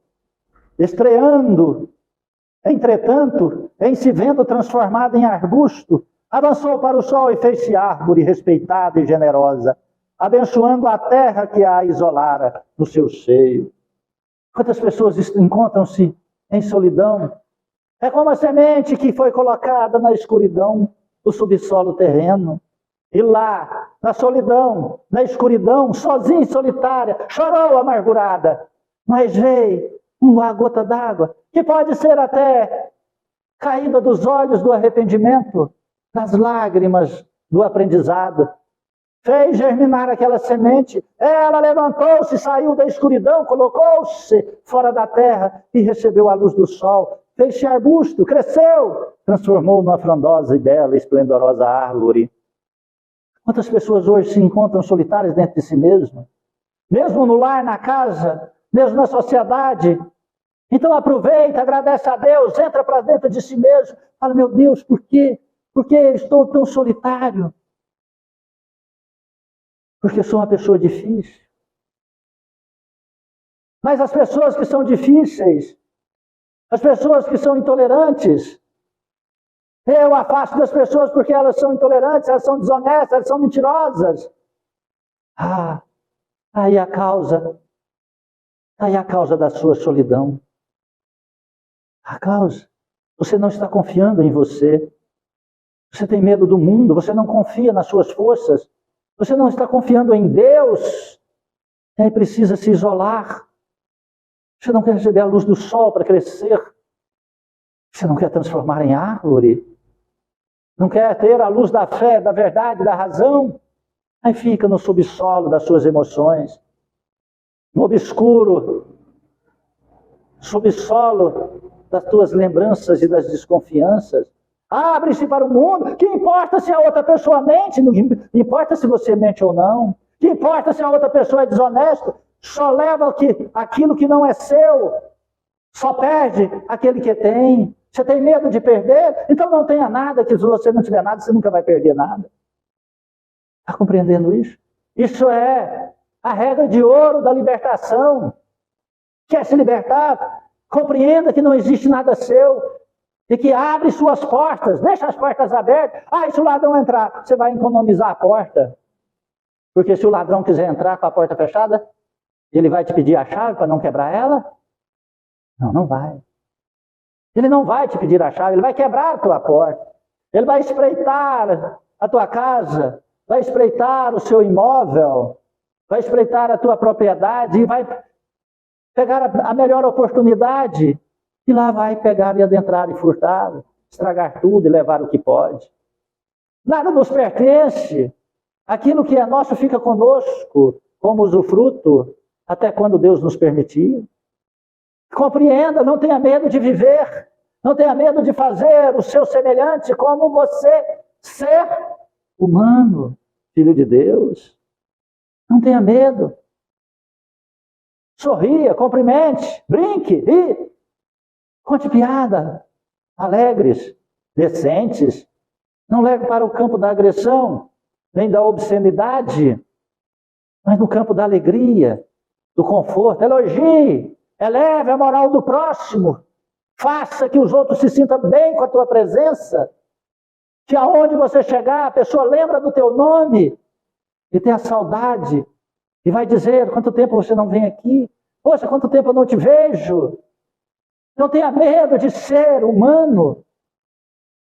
estreando, entretanto, em se vendo transformada em arbusto, avançou para o sol e fez-se árvore respeitada e generosa, abençoando a terra que a isolara no seu seio. Quantas pessoas encontram-se em solidão? É como a semente que foi colocada na escuridão do subsolo terreno. E lá, na solidão, na escuridão, sozinha e solitária, chorou amargurada. Mas veio uma gota d'água, que pode ser até caída dos olhos do arrependimento, das lágrimas do aprendizado. Fez germinar aquela semente. Ela levantou-se, saiu da escuridão, colocou-se fora da terra e recebeu a luz do sol. Fez-se arbusto, cresceu, transformou numa frondosa e bela, esplendorosa árvore. Quantas pessoas hoje se encontram solitárias dentro de si mesmas? Mesmo no lar, na casa, mesmo na sociedade. Então aproveita, agradece a Deus, entra para dentro de si mesmo. Fala, meu Deus, por quê? Por que estou tão solitário? porque eu sou uma pessoa difícil. Mas as pessoas que são difíceis, as pessoas que são intolerantes, eu afasto das pessoas porque elas são intolerantes, elas são desonestas, elas são mentirosas. Aí a causa da sua solidão. A causa. Você não está confiando em você. Você tem medo do mundo, você não confia nas suas forças. Você não está confiando em Deus. E aí precisa se isolar. Você não quer receber a luz do sol para crescer. Você não quer transformar em árvore. Não quer ter a luz da fé, da verdade, da razão. Aí fica no subsolo das suas emoções. No obscuro, subsolo das tuas lembranças e das desconfianças. Abre-se para o mundo. Que importa se a outra pessoa mente? Não importa se você mente ou não. Que importa se a outra pessoa é desonesta? Só leva aquilo que não é seu. Só perde aquele que tem. Você tem medo de perder? Então não tenha nada, que se você não tiver nada, você nunca vai perder nada. Está compreendendo isso? Isso é a regra de ouro da libertação. Quer se libertar? Compreenda que não existe nada seu. E que abre suas portas, deixa as portas abertas. E se o ladrão entrar, você vai economizar a porta. Porque se o ladrão quiser entrar com a porta fechada, ele vai te pedir a chave para não quebrar ela? Não vai. Ele não vai te pedir a chave, ele vai quebrar a tua porta. Ele vai espreitar a tua casa, vai espreitar o seu imóvel, vai espreitar a tua propriedade e vai pegar a melhor oportunidade. E lá vai pegar e adentrar e furtar, estragar tudo e levar o que pode. Nada nos pertence. Aquilo que é nosso fica conosco, como usufruto, até quando Deus nos permitir. Compreenda, não tenha medo de viver, não tenha medo de fazer o seu semelhante como você, ser humano, filho de Deus. Não tenha medo. Sorria, cumprimente, brinque, ri. Conte piada, alegres, decentes. Não leve para o campo da agressão, nem da obscenidade, mas no campo da alegria, do conforto. Elogie, eleve a moral do próximo. Faça que os outros se sintam bem com a tua presença. Que aonde você chegar, a pessoa lembra do teu nome e tem a saudade. E vai dizer, quanto tempo você não vem aqui? Poxa, quanto tempo eu não te vejo? Não tenha medo de ser humano.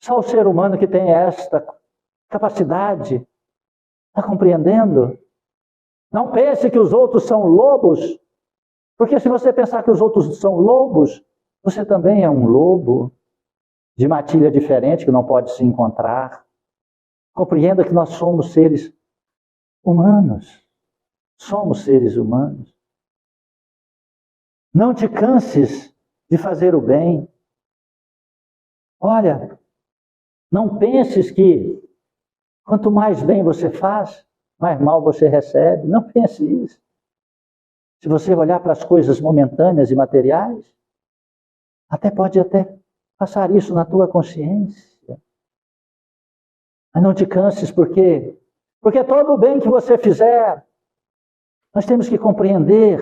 Só o ser humano que tem esta capacidade. Está compreendendo? Não pense que os outros são lobos. Porque se você pensar que os outros são lobos, você também é um lobo de matilha diferente que não pode se encontrar. Compreenda que nós somos seres humanos. Somos seres humanos. Não te canses de fazer o bem. Olha, não penses que quanto mais bem você faz, mais mal você recebe. Não pense isso. Se você olhar para as coisas momentâneas e materiais, pode passar isso na tua consciência. Mas não te canses, porque todo o bem que você fizer, nós temos que compreender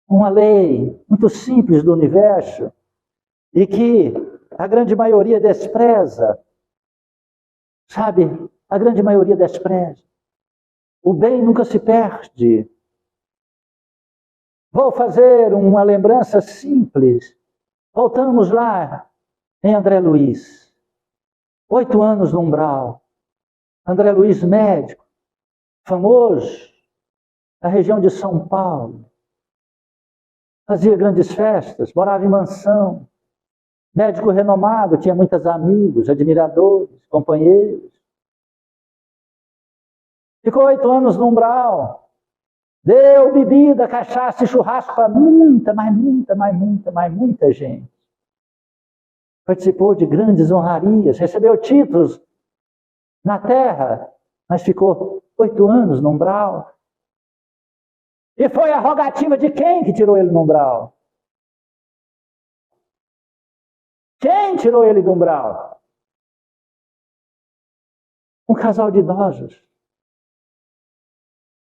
uma lei muito simples do universo e que a grande maioria despreza. Sabe? A grande maioria despreza. O bem nunca se perde. Vou fazer uma lembrança simples. Voltamos lá em André Luiz. 8 anos no umbral. André Luiz, médico, famoso, na região de São Paulo. Fazia grandes festas, morava em mansão. Médico renomado, tinha muitos amigos, admiradores, companheiros. Ficou 8 anos no umbral. Deu bebida, cachaça e churrasco para muita gente. Participou de grandes honrarias, recebeu títulos na terra, mas ficou 8 anos no umbral. E foi a rogativa de quem que tirou ele no umbral? Quem tirou ele do umbral? Um casal de idosos.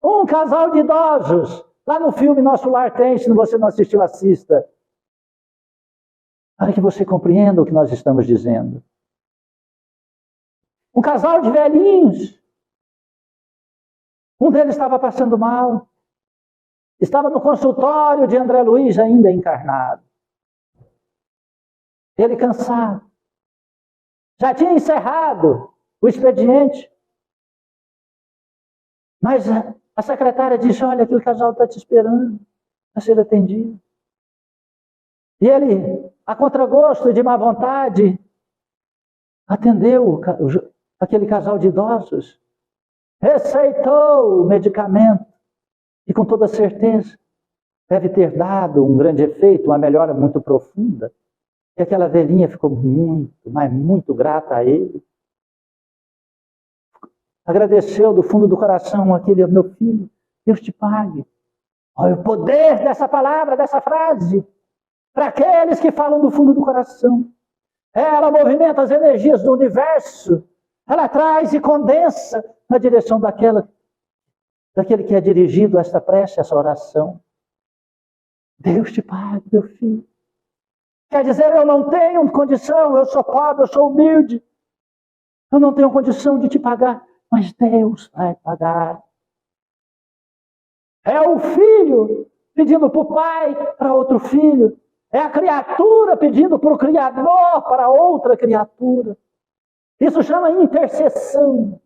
Um casal de idosos, lá no filme Nosso Lar tem, se você não assistiu, assista. Para que você compreenda o que nós estamos dizendo. Um casal de velhinhos. Um deles estava passando mal. Estava no consultório de André Luiz, ainda encarnado. Ele cansado. Já tinha encerrado o expediente. Mas a secretária disse, olha, aquele casal está te esperando para ser atendido. E ele, a contragosto e de má vontade, atendeu aquele casal de idosos, receitou o medicamento e com toda certeza deve ter dado um grande efeito, uma melhora muito profunda. E aquela velhinha ficou muito, mas muito grata a ele. Agradeceu do fundo do coração aquele, meu filho, Deus te pague. Olha o poder dessa palavra, dessa frase, para aqueles que falam do fundo do coração. Ela movimenta as energias do universo, ela traz e condensa na direção daquele que é dirigido a esta prece, a essa oração. Deus te pague, meu filho. Quer dizer, eu não tenho condição, eu sou pobre, eu sou humilde. Eu não tenho condição de te pagar, mas Deus vai pagar. É o filho pedindo para o pai, para outro filho. É a criatura pedindo para o Criador, para outra criatura. Isso chama intercessão.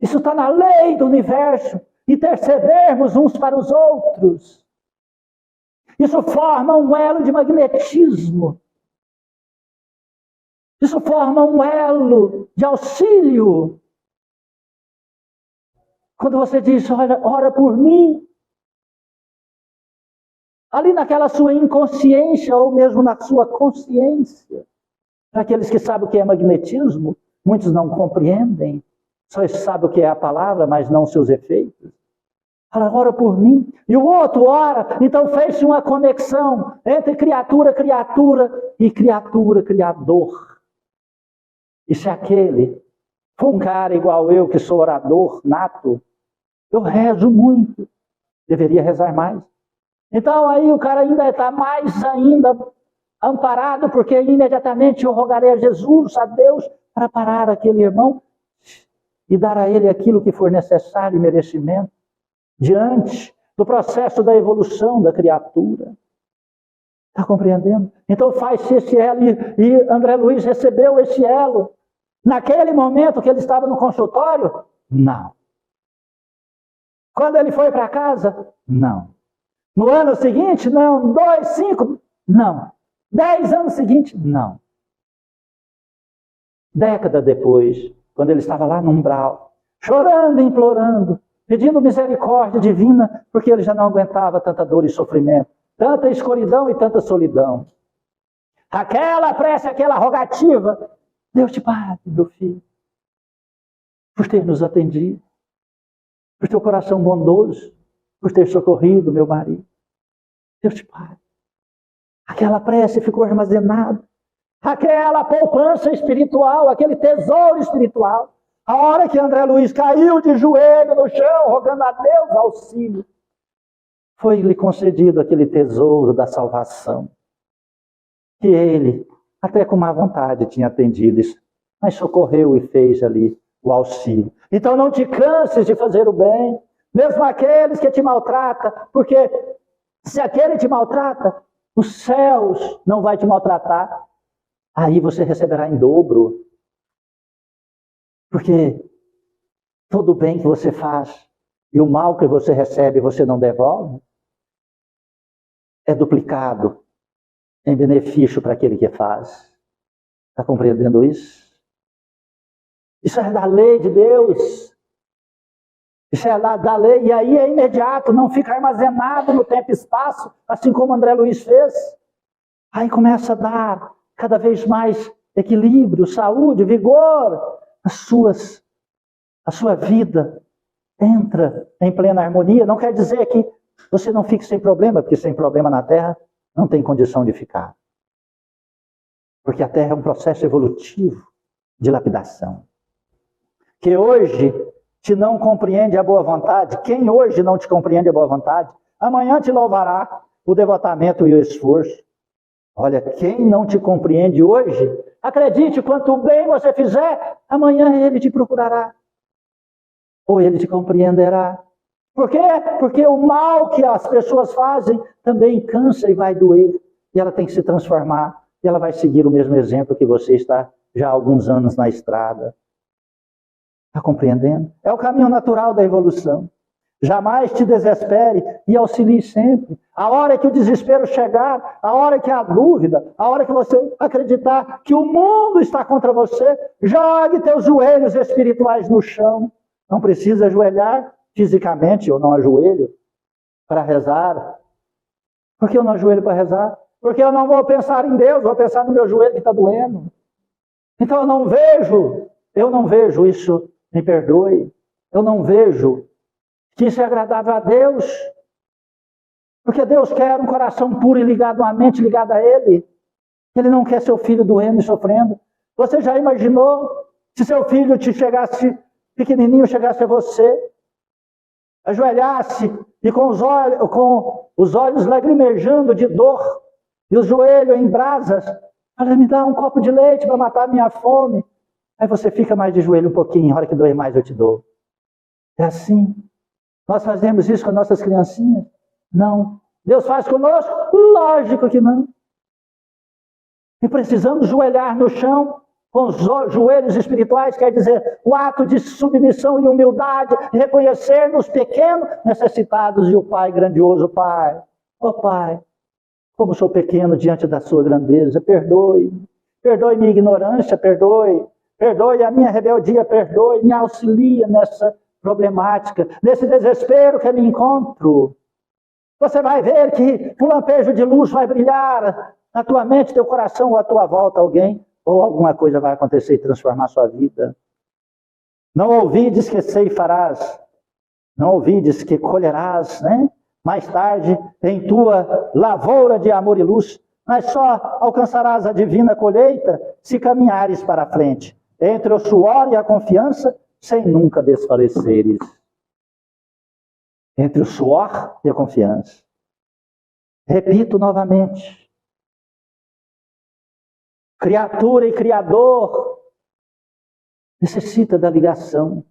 Isso está na lei do universo. Intercedermos uns para os outros. Isso forma um elo de magnetismo. Isso forma um elo de auxílio. Quando você diz, olha, ora por mim. Ali naquela sua inconsciência, ou mesmo na sua consciência. Para aqueles que sabem o que é magnetismo, muitos não compreendem. Só sabem o que é a palavra, mas não seus efeitos. Fala, ora por mim. E o outro ora. Então fez-se uma conexão entre criatura, e criatura, criador. E se aquele for um cara igual eu, que sou orador nato, eu rezo muito. Deveria rezar mais. Então aí o cara ainda está mais ainda amparado, porque imediatamente eu rogarei a Jesus, a Deus, para parar aquele irmão e dar a ele aquilo que for necessário e merecimento, diante do processo da evolução da criatura. Está compreendendo? Então faz-se esse elo, e André Luiz recebeu esse elo. Naquele momento que ele estava no consultório? Não. Quando ele foi para casa? Não. No ano seguinte? Não. 2, 5? Não. 10 anos seguintes? Não. Década depois, quando ele estava lá no umbral, chorando e implorando, pedindo misericórdia divina, porque ele já não aguentava tanta dor e sofrimento, tanta escuridão e tanta solidão. Aquela prece, aquela rogativa, Deus te pague, meu filho, por ter nos atendido, por teu coração bondoso, por ter socorrido meu marido. Deus te pague. Aquela prece ficou armazenada. Aquela poupança espiritual, aquele tesouro espiritual. A hora que André Luiz caiu de joelho no chão, rogando a Deus auxílio, foi-lhe concedido aquele tesouro da salvação. Que ele, até com má vontade, tinha atendido isso, mas socorreu e fez ali o auxílio. Então não te canses de fazer o bem, mesmo aqueles que te maltratam, porque se aquele te maltrata, os céus não vai te maltratar, aí você receberá em dobro. Porque todo o bem que você faz e o mal que você recebe você não devolve, é duplicado em benefício para aquele que faz. Está compreendendo isso? Isso é da lei de Deus. Isso é da lei, e aí é imediato, não fica armazenado no tempo e espaço, assim como André Luiz fez. Aí começa a dar cada vez mais equilíbrio, saúde, vigor. A sua vida entra em plena harmonia. Não quer dizer que você não fique sem problema, porque sem problema na Terra não tem condição de ficar. Porque a Terra é um processo evolutivo de lapidação. Que hoje te não compreende a boa vontade, quem hoje não te compreende a boa vontade, amanhã te louvará o devotamento e o esforço. Olha, quem não te compreende hoje, acredite, quanto bem você fizer, amanhã ele te procurará. Ou ele te compreenderá. Por quê? Porque o mal que as pessoas fazem também cansa e vai doer. E ela tem que se transformar. E ela vai seguir o mesmo exemplo que você está já há alguns anos na estrada. Está compreendendo? É o caminho natural da evolução. Jamais te desespere e auxilie sempre. A hora que o desespero chegar, a hora que há dúvida, a hora que você acreditar que o mundo está contra você, jogue teus joelhos espirituais no chão. Não precisa ajoelhar fisicamente, eu não ajoelho para rezar. Por que eu não ajoelho para rezar? Porque eu não vou pensar em Deus, vou pensar no meu joelho que está doendo. Então eu não vejo isso, me perdoe, eu não vejo que isso é agradável a Deus. Porque Deus quer um coração puro e ligado à mente, ligado a Ele. Ele não quer seu filho doendo e sofrendo. Você já imaginou se seu filho te chegasse, pequenininho, chegasse a você, ajoelhasse e com os olhos lagrimejando de dor e os joelhos em brasas, olha, me dá um copo de leite para matar a minha fome. Aí você fica mais de joelho um pouquinho, a hora que doer mais eu te dou. É assim. Nós fazemos isso com nossas criancinhas? Não. Deus faz conosco? Lógico que não. E precisamos joelhar no chão, com os joelhos espirituais, quer dizer, o ato de submissão e humildade, reconhecer-nos pequenos, necessitados, e o Pai grandioso, Pai. Ó Pai, como sou pequeno diante da sua grandeza, perdoe. Perdoe minha ignorância, perdoe. Perdoe a minha rebeldia, perdoe. Me auxilia nessa problemática, nesse desespero que eu me encontro. Você vai ver que um lampejo de luz vai brilhar na tua mente, teu coração, ou à tua volta alguém, ou alguma coisa vai acontecer e transformar a sua vida. Não ouvides que ceifarás, não ouvides que colherás, né? Mais tarde, em tua lavoura de amor e luz, mas só alcançarás a divina colheita se caminhares para a frente, entre o suor e a confiança, sem nunca desfaleceres. Entre o suor e a confiança. Repito novamente. Criatura e Criador necessita da ligação.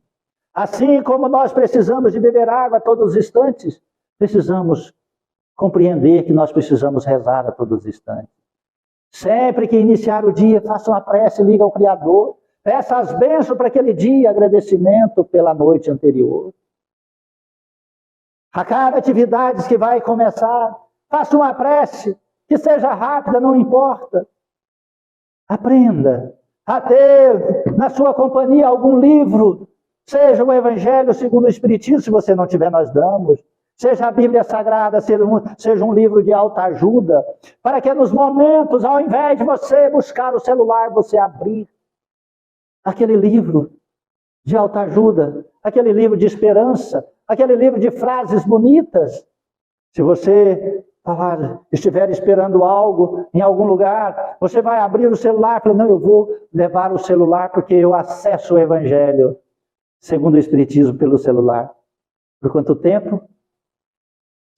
Assim como nós precisamos de beber água a todos os instantes, precisamos compreender que nós precisamos rezar a todos os instantes. Sempre que iniciar o dia, faça uma prece, liga ao Criador. Peça as bênçãos para aquele dia, agradecimento pela noite anterior. A cada atividade que vai começar, faça uma prece, que seja rápida, não importa. Aprenda a ter na sua companhia algum livro, seja o Evangelho segundo o Espiritismo, se você não tiver, nós damos. Seja a Bíblia Sagrada, seja um livro de alta ajuda, para que nos momentos, ao invés de você buscar o celular, você abrir aquele livro de alta ajuda, aquele livro de esperança, aquele livro de frases bonitas. Se você estiver esperando algo em algum lugar, você vai abrir o celular e falar, não, eu vou levar o celular porque eu acesso o Evangelho, segundo o Espiritismo, pelo celular. Por quanto tempo?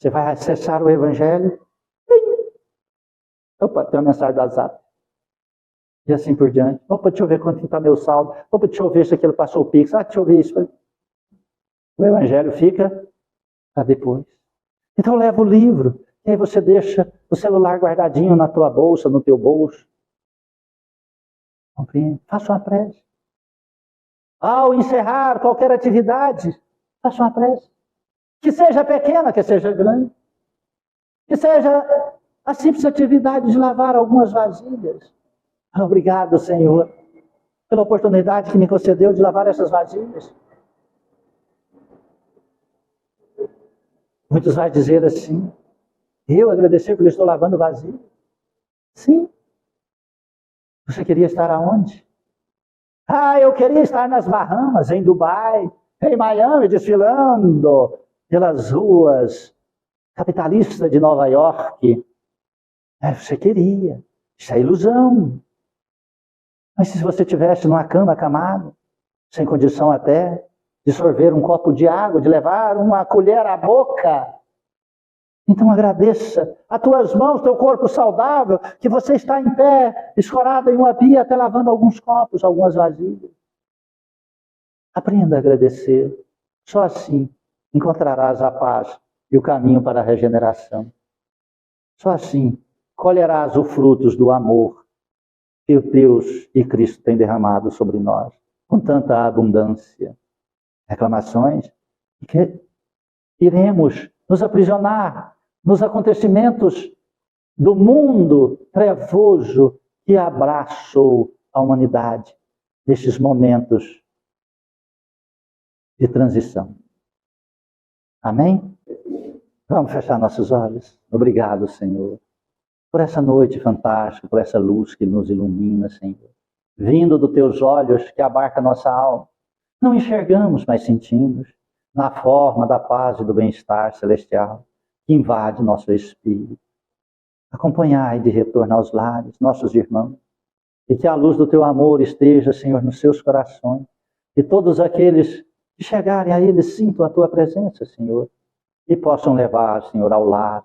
Você vai acessar o Evangelho? Opa, tem uma mensagem do WhatsApp. E assim por diante. Opa, deixa eu ver quanto está meu saldo. Opa, deixa eu ver se aquilo passou o Pix. Deixa eu ver isso. O Evangelho fica para depois. Então leva o livro. E aí você deixa o celular guardadinho na tua bolsa, no teu bolso. Compreende? Faça uma prece. Ao encerrar qualquer atividade, faça uma prece. Que seja pequena, que seja grande. Que seja a simples atividade de lavar algumas vasilhas. Obrigado, Senhor, pela oportunidade que me concedeu de lavar essas vasilhas. Muitos vão dizer assim, eu agradecer porque estou lavando vasilhas? Sim. Você queria estar aonde? Eu queria estar nas Bahamas, em Dubai, em Miami, desfilando pelas ruas capitalistas de Nova York. Você queria. Isso é ilusão. Mas se você estivesse numa cama acamado, sem condição até de sorver um copo de água, de levar uma colher à boca. Então agradeça a tuas mãos, teu corpo saudável, que você está em pé, escorado em uma pia, até lavando alguns copos, algumas vasilhas. Aprenda a agradecer. Só assim encontrarás a paz e o caminho para a regeneração. Só assim colherás os frutos do amor que Deus e Cristo têm derramado sobre nós, com tanta abundância. Reclamações que iremos nos aprisionar nos acontecimentos do mundo trevoso que abraçou a humanidade nestes momentos de transição. Amém? Vamos fechar nossos olhos. Obrigado, Senhor, por essa noite fantástica, por essa luz que nos ilumina, Senhor. Vindo dos teus olhos que abarca nossa alma. Não enxergamos, mas sentimos, na forma da paz e do bem-estar celestial que invade nosso espírito. Acompanhai de retorno aos lares, nossos irmãos, e que a luz do teu amor esteja, Senhor, nos seus corações, e todos aqueles que chegarem a eles sintam a tua presença, Senhor, e possam levar, Senhor, ao lar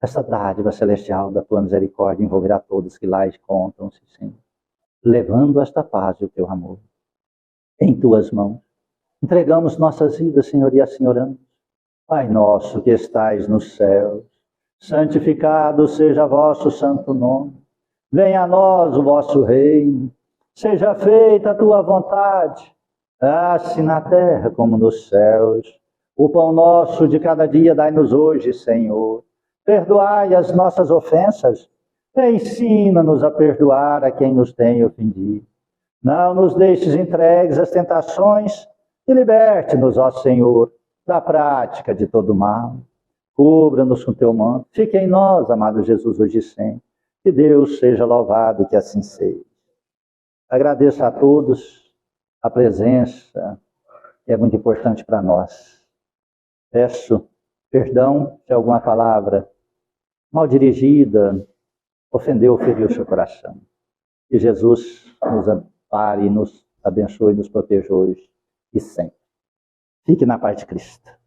essa dádiva celestial da tua misericórdia, envolverá todos que lá encontram-se, Senhor, levando esta paz e o teu amor em tuas mãos. Entregamos nossas vidas, Senhor, e assim oramos. Pai nosso que estais nos céus, santificado seja vosso santo nome. Venha a nós o vosso reino. Seja feita a tua vontade, assim na terra como nos céus. O pão nosso de cada dia dai-nos hoje, Senhor. Perdoai as nossas ofensas. Ensina-nos a perdoar a quem nos tem ofendido. Não nos deixes entregues às tentações e liberte-nos, ó Senhor, da prática de todo mal. Cubra-nos com teu manto. Fique em nós, amado Jesus, hoje e sempre. Que Deus seja louvado e que assim seja. Agradeço a todos a presença, que é muito importante para nós. Peço perdão se alguma palavra mal dirigida ofendeu ou feriu o seu coração. Que Jesus nos ampare, nos abençoe e nos proteja hoje e sempre. Fique na paz de Cristo.